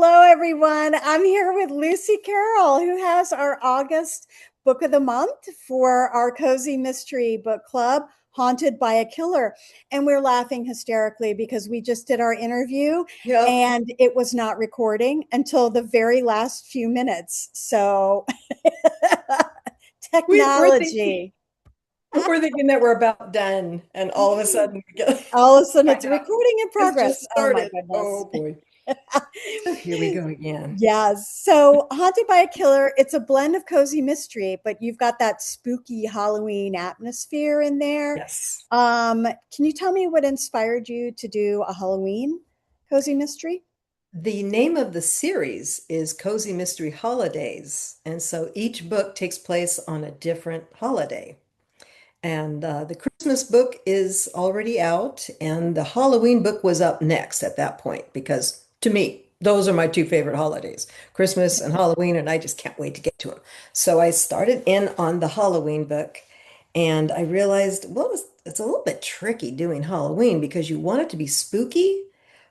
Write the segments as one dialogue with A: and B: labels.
A: Hello, everyone. I'm here with Lucy Carroll, who has our August book of the month for our Cozy Mystery Book Club, Haunted by a Killer. And we're laughing hysterically because we just did our interview
B: Yep.
A: and it was not recording until the very last few minutes. So,
B: We're thinking
A: technology.
B: we're thinking that we're about done, and all of a sudden we get
A: All of a sudden, it's
B: find out
A: recording in
B: it's
A: progress.
B: just
A: Oh, my
B: started.
A: goodness.
B: Oh boy. So here we go again.
A: Yes. So, Haunted by a Killer, it's a blend of cozy mystery, but you've got that spooky Halloween atmosphere in there.
B: Yes.
A: Can you tell me what inspired you to do a Halloween cozy mystery?
B: The name of the series is Cozy Mystery Holidays, and so each book takes place on a different holiday. And the Christmas book is already out, and the Halloween book was up next at that point because to me, those are my two favorite holidays, Christmas and Halloween, and I just can't wait to get to them. So I started in on the Halloween book, and I realized, well, it's a little bit tricky doing Halloween because you want it to be spooky,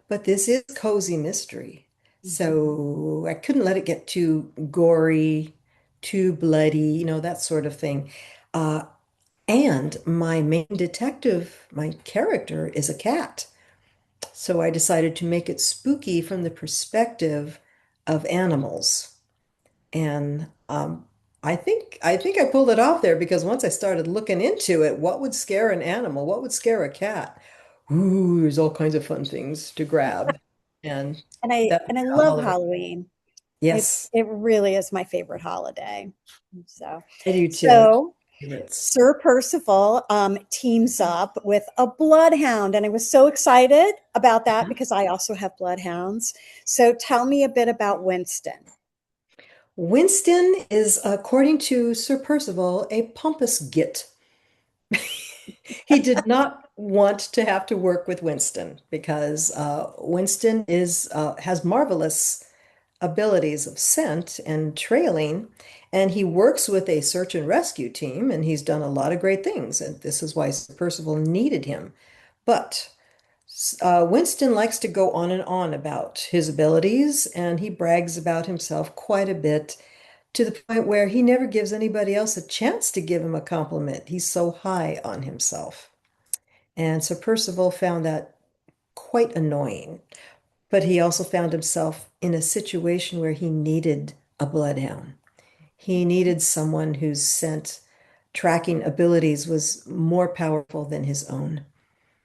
B: but this is cozy mystery. So I couldn't let it get too gory, too bloody, that sort of thing. Uh, and my main detective, my character, is a cat. So I decided to make it spooky from the perspective of animals. And I think I pulled it off there because once I started looking into it, what would scare an animal? What would scare a cat? Ooh, there's all kinds of fun things to grab. And
A: And I
B: that's
A: and I
B: how
A: love
B: Halloween.
A: Halloween.
B: Yes,
A: It really is my favorite holiday. So,
B: I do too.
A: so
B: Favorites.
A: Sir Percival teams up with a bloodhound, and I was so excited about that because I also have bloodhounds. So, tell me a bit about Winston.
B: Winston is, according to Sir Percival, a pompous git. He did not want to have to work with Winston because Winston has marvelous abilities of scent and trailing, and he works with a search and rescue team, and he's done a lot of great things, and this is why Sir Percival needed him. But Winston likes to go on and on about his abilities, and he brags about himself quite a bit to the point where he never gives anybody else a chance to give him a compliment. He's so high on himself. And Sir Percival found that quite annoying. But he also found himself in a situation where he needed a bloodhound. He needed someone whose scent tracking abilities was more powerful than his own.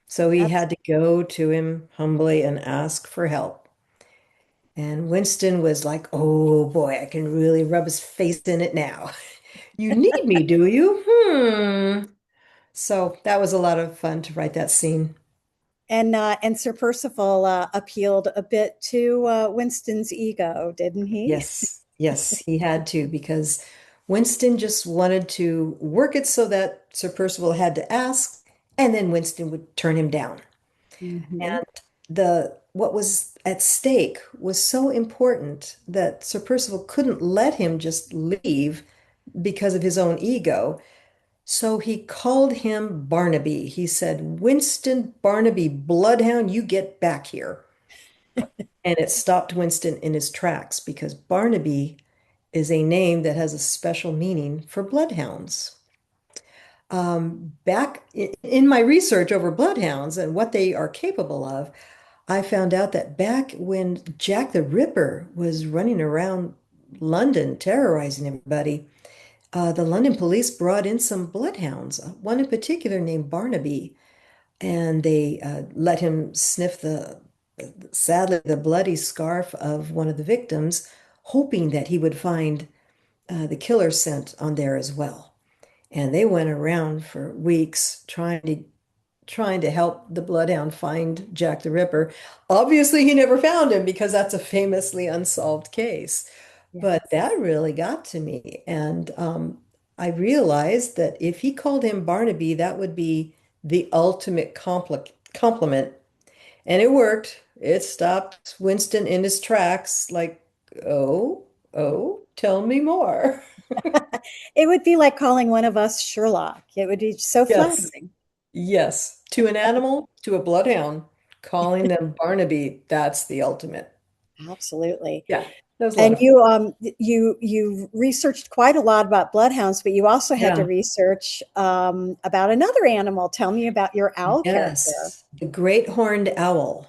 B: So he
A: That's
B: had to go to him humbly and ask for help. And Winston was like, oh boy, I can really rub his face in it now. You need me, do you? So that was a lot of fun to write that scene.
A: and Sir Percival appealed a bit to Winston's ego, didn't he?
B: Yes, yes, he had to because Winston just wanted to work it so that Sir Percival had to ask, and then Winston would turn him down.
A: Hmm.
B: And the what was at stake was so important that Sir Percival couldn't let him just leave because of his own ego. So he called him Barnaby. He said, Winston Barnaby Bloodhound, you get back here. And it stopped Winston in his tracks because Barnaby is a name that has a special meaning for bloodhounds. Back in my research over bloodhounds and what they are capable of, I found out that back when Jack the Ripper was running around London terrorizing everybody, the London police brought in some bloodhounds, one in particular named Barnaby, and they let him sniff sadly, the bloody scarf of one of the victims, hoping that he would find the killer scent on there as well. And they went around for weeks trying to help the bloodhound find Jack the Ripper. Obviously, he never found him because that's a famously unsolved case. But
A: Yes.
B: that really got to me. And I realized that if he called him Barnaby, that would be the ultimate compliment. And it worked. It stopped Winston in his tracks, like, oh, tell me more.
A: It would be like calling one of us Sherlock. It would be so
B: Yes,
A: flattering.
B: yes. To an animal, to a bloodhound, calling them Barnaby, that's the ultimate.
A: Absolutely.
B: Yeah, that was a lot
A: And
B: of fun.
A: you researched quite a lot about bloodhounds, but you also had to
B: Yeah.
A: research about another animal. Tell me about your owl character.
B: Yes, the great horned owl.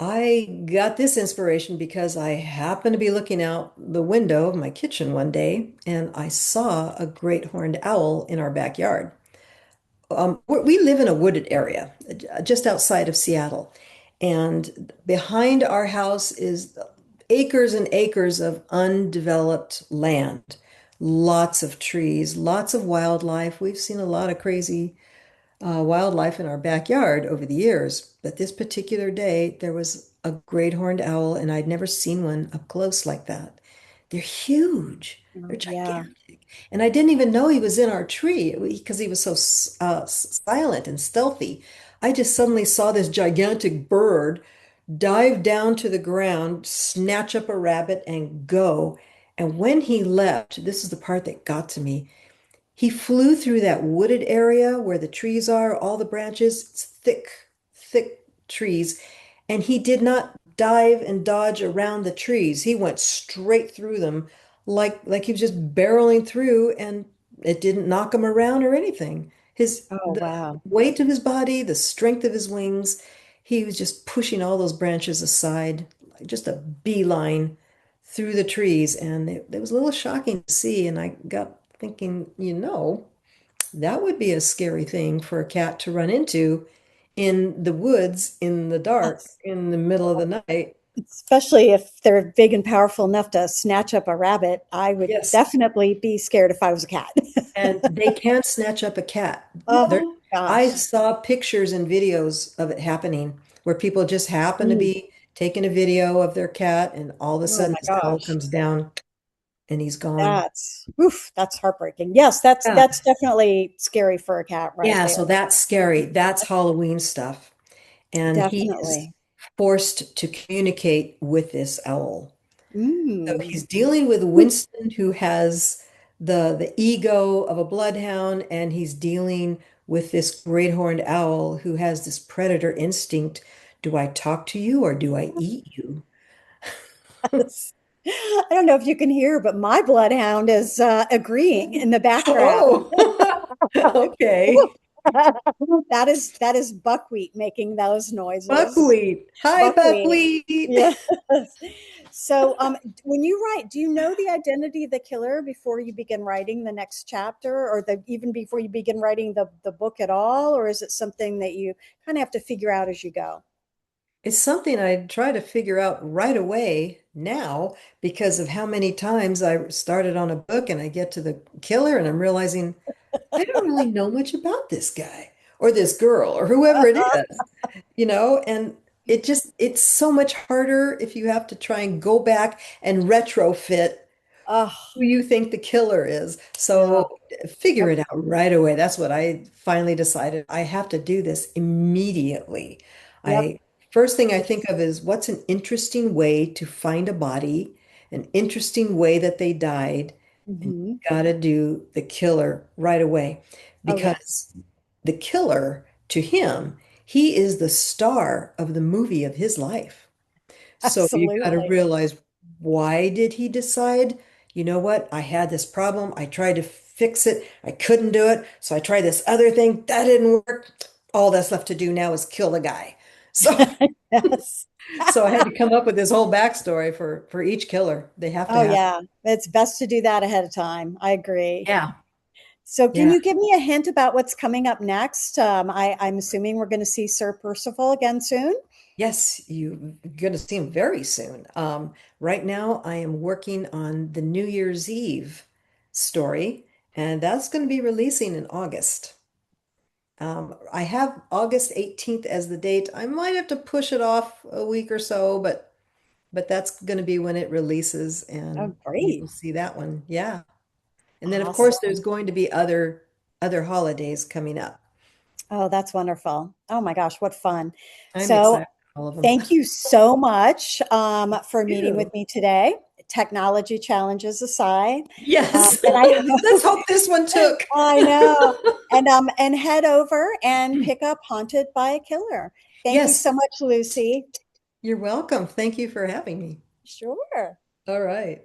B: I got this inspiration because I happened to be looking out the window of my kitchen one day and I saw a great horned owl in our backyard. We live in a wooded area just outside of Seattle. And behind our house is acres and acres of undeveloped land, lots of trees, lots of wildlife. We've seen a lot of crazy wildlife in our backyard over the years. But this particular day, there was a great horned owl, and I'd never seen one up close like that. They're huge, they're
A: Oh, yeah.
B: gigantic. And I didn't even know he was in our tree because he was so silent and stealthy. I just suddenly saw this gigantic bird dive down to the ground, snatch up a rabbit, and go. And when he left, this is the part that got to me. He flew through that wooded area where the trees are, all the branches, it's thick, thick trees, and he did not dive and dodge around the trees. He went straight through them like he was just barreling through and it didn't knock him around or anything.
A: Oh,
B: The
A: wow.
B: weight of his body, the strength of his wings, he was just pushing all those branches aside, like just a beeline through the trees, and it was a little shocking to see. And I got thinking, that would be a scary thing for a cat to run into in the woods in the dark
A: Yes.
B: in the middle of the night.
A: Especially if they're big and powerful enough to snatch up a rabbit, I would
B: Yes.
A: definitely be scared if I was a cat.
B: And they can snatch up a cat.
A: Oh,
B: I
A: gosh.
B: saw pictures and videos of it happening where people just happen to
A: Mm.
B: be taking a video of their cat, and all of a
A: Oh,
B: sudden
A: my
B: this owl
A: gosh.
B: comes down and he's gone.
A: That's heartbreaking. Yes, that's
B: Yeah.
A: that's definitely scary for a cat right
B: Yeah,
A: there.
B: so that's scary. That's Halloween stuff. And he is
A: Definitely.
B: forced to communicate with this owl. So
A: Mm.
B: he's dealing with Winston, who has the ego of a bloodhound, and he's dealing with this great horned owl who has this predator instinct. Do I talk to you or do I eat you?
A: Yes. I don't know if you can hear, but my bloodhound is agreeing in the background.
B: Oh, okay.
A: That is buckwheat making those noises.
B: Buckwheat. Hi,
A: Buckwheat.
B: Buckwheat.
A: Yes. So, when you write, do you know the identity of the killer before you begin writing the next chapter, or even before you begin writing the book at all, or is it something that you kind of have to figure out as you go?
B: It's something I try to figure out right away now because of how many times I started on a book and I get to the killer and I'm realizing I don't really know much about this guy or this girl or whoever it is, and it's so much harder if you have to try and go back and retrofit
A: Oh,
B: who you think the killer is.
A: yeah.
B: So figure
A: Yep.
B: it out right away. That's what I finally decided. I have to do this immediately.
A: Yep.
B: I First thing I think of is what's an interesting way to find a body, an interesting way that they died, and
A: Hmm.
B: you gotta do the killer right away
A: Oh, yes.
B: because the killer to him, he is the star of the movie of his life. So you got to
A: Absolutely.
B: realize, why did he decide, you know what? I had this problem. I tried to fix it. I couldn't do it. So I tried this other thing. That didn't work. All that's left to do now is kill the guy. So
A: Yes.
B: so I had to come up with this whole backstory for each killer. They have to
A: Oh,
B: have.
A: yeah. It's best to do that ahead of time. I agree.
B: Yeah.
A: So, can
B: Yeah.
A: you give me a hint about what's coming up next? I'm assuming we're going to see Sir Percival again soon.
B: Yes, you're going to see him very soon. Right now, I am working on the New Year's Eve story, and that's going to be releasing in August. I have August 18th as the date. I might have to push it off a week or so, but that's going to be when it releases,
A: Oh,
B: and you
A: great.
B: will see that one. Yeah. And then of course there's
A: Awesome.
B: going to be other holidays coming up.
A: Oh, that's wonderful. Oh my gosh, what fun.
B: I'm
A: So,
B: excited for all of them.
A: thank you so much for meeting with
B: Ew.
A: me today. Technology challenges aside.
B: Yes.
A: And I
B: Let's hope this one took.
A: I know. And head over and pick up Haunted by a Killer. Thank you
B: Yes.
A: so much, Lucy.
B: You're welcome. Thank you for having me.
A: Sure.
B: All right.